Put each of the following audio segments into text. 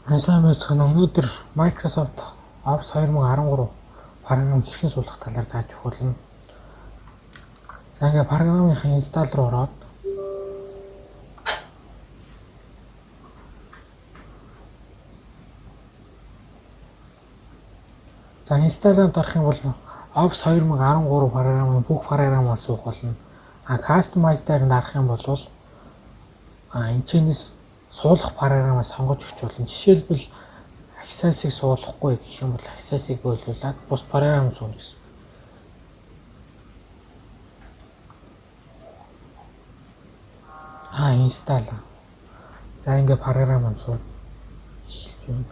Сайн байцгаана. Өнөөдөр Microsoft Office 2013 програм хэрхэн суулгах талаар зааж өгүүлнэ. За ингээд програмынхаа инсталл руу ороод инсталланд орох юм бол Office 2013 програмын бүх програмыг суух болно. Customize дээр дарах юм бол энэчнээс суулгах програмыг сонгож өгч болно. Жишээлбэл Access-ыг суулгахгүй гэх юм бол Access-ыг бойлуулад бус програм суулгах гэсэн. Install. За ингээд програм суулгах юм.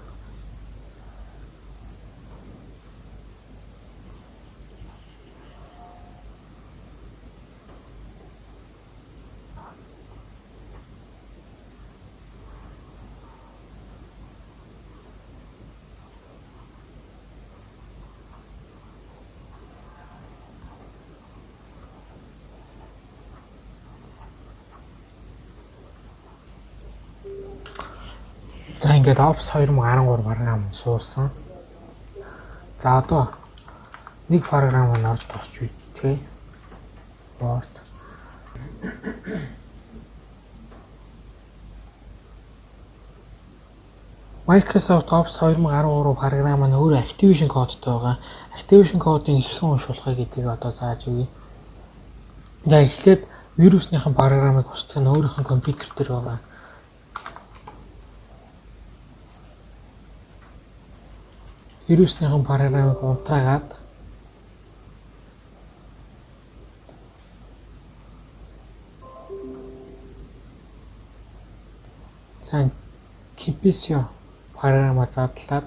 За ингээд Office 2013 програм суулсан. За одоо нэг програм нь орж тусч үзье. Word. Microsoft Office 2013 програм нь өөрөө Activation кодтой байгаа. Activation кодыг хэрхэн уншуулах гэдгийг одоо зааж өгье. За эхлээд вирусныхан програмыг устгах нь өөрийнхөө компьютер дээр байгаа. Вирусныхан програмыг унтраагаад Kipsio програмаа задлаад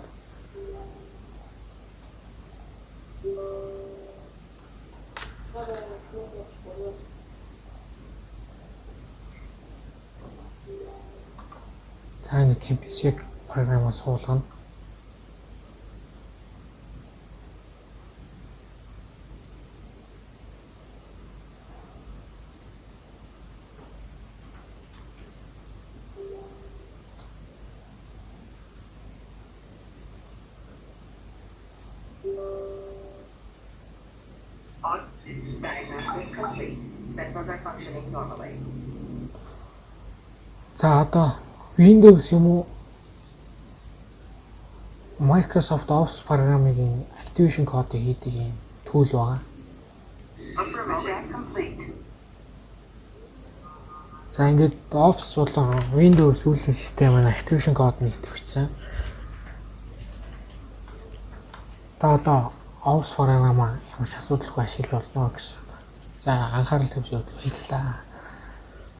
Kipsio програмаа суулгана. Diagnostic complete. Sensors are functioning normally. За одоо Windows юм уу Microsoft Office програмын Activation кодыг хийдэг юм түүл байгаа. Affirmative complete. За ингээд Office болон Windows үйлдвэрлэлийн систем маань Activation код нэгтгэгдсэн. Одоо Office програмаа ямар ч асуудалгүй ашиглаж болно гэсэн. За анхаарал тавьж баярлалаа.